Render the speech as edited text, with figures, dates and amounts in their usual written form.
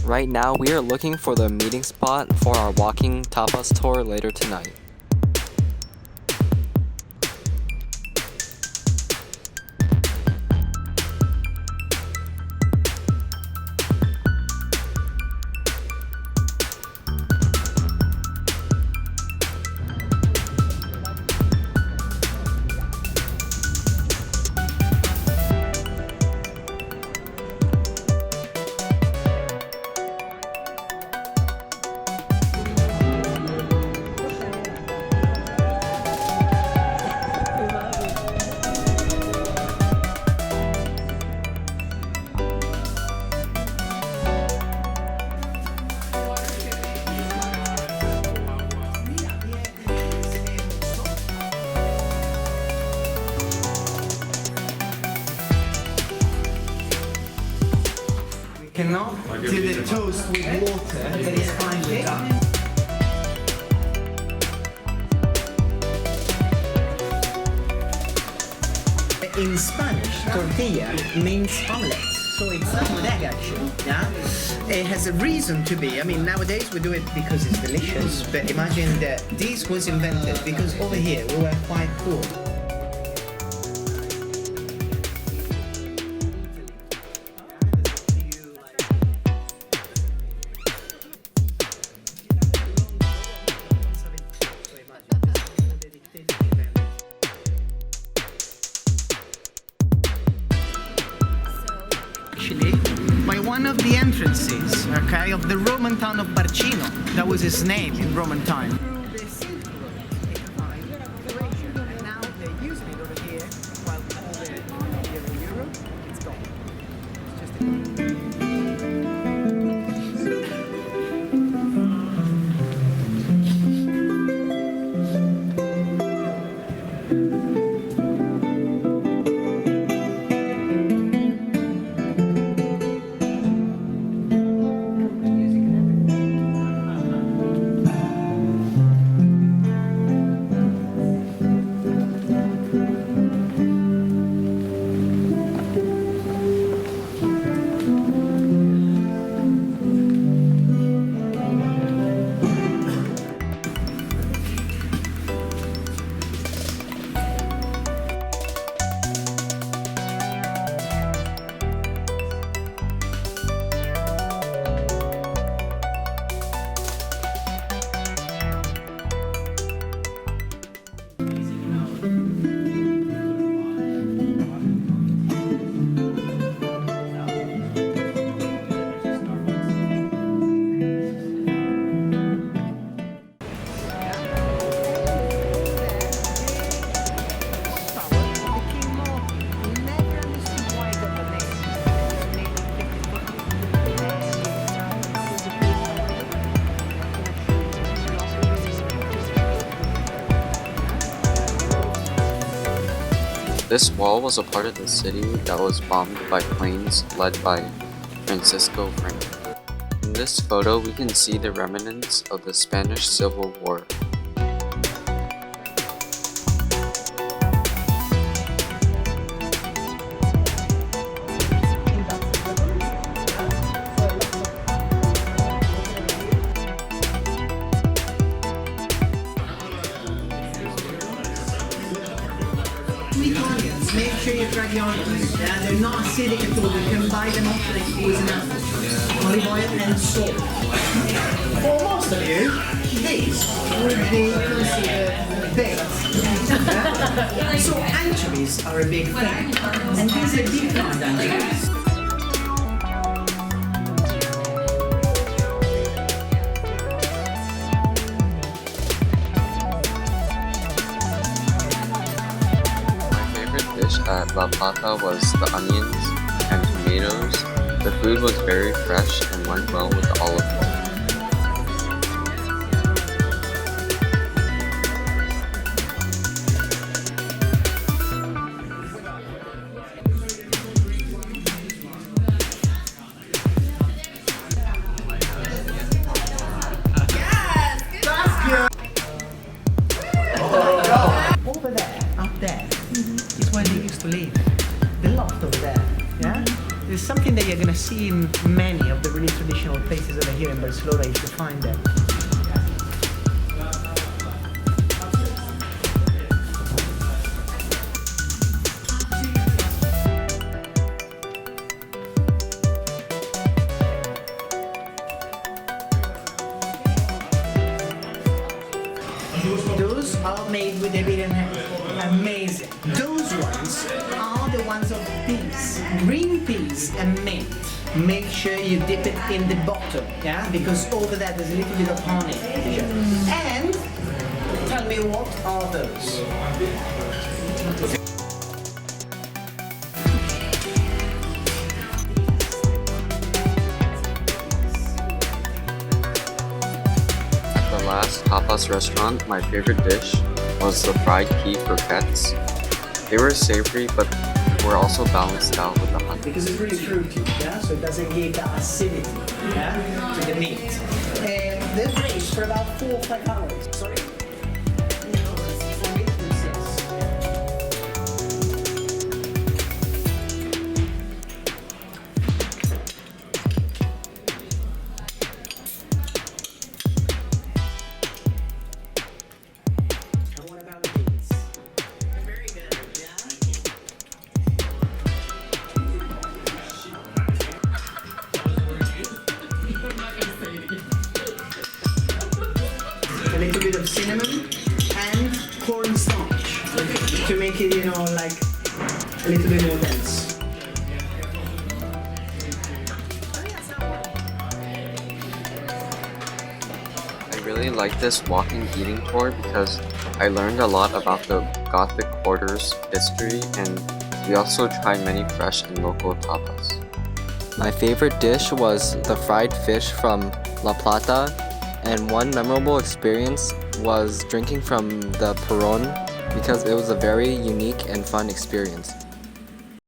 Right now, we are looking for the meeting spot for our walking tapas tour later tonight. Cannot do the toast with water, that is fine with that. In Spanish, tortilla means omelette, so it's not an egg actually, yeah? It has a reason to be. I mean, nowadays we do it because it's delicious, but imagine that this was invented because over here we were quite poor. By one of the entrances, okay, of the Roman town of Barcino. That was his name in Roman time. And now they're using it over here, while over in Europe, it's gone. It's just This wall was a part of the city that was bombed by planes led by Francisco Franco. In this photo, we can see the remnants of the Spanish Civil War. Make sure you try the olives. They're not acidic at all. You can buy them off like poison olive oil and salt. For most of you, these would be considered baked. So anchovies are a big thing. And these are deep fried anchovies. At La Plata was the onions and tomatoes. The food was very fresh and went well with the olive oil. Over there, up there, is where they used to live. The loft over there, yeah? It's something that you're gonna see in many of the really traditional places over here in Barcelona if you find them. Those are made with Iberian hemp. Amazing. Those ones are the ones of peas, green peas and mint. Make sure you dip it in the bottom, yeah, because over that there's a little bit of honey. And tell me, what are those? The last tapas restaurant, my favorite dish was the fried pea croquettes. They were savory, but were also balanced out with the honey. Because it's really fruity, yeah, so it doesn't give that acidity, yeah, to the meat. And they're great for about 4 or 5 hours. Sorry. A little bit of cinnamon and cornstarch to make it, you know, like a little bit more dense. I really like this walking eating tour because I learned a lot about the Gothic Quarter's history, and we also tried many fresh and local tapas. My favorite dish was the fried fish from La Plata, and one memorable experience was drinking from the Perron because it was a very unique and fun experience.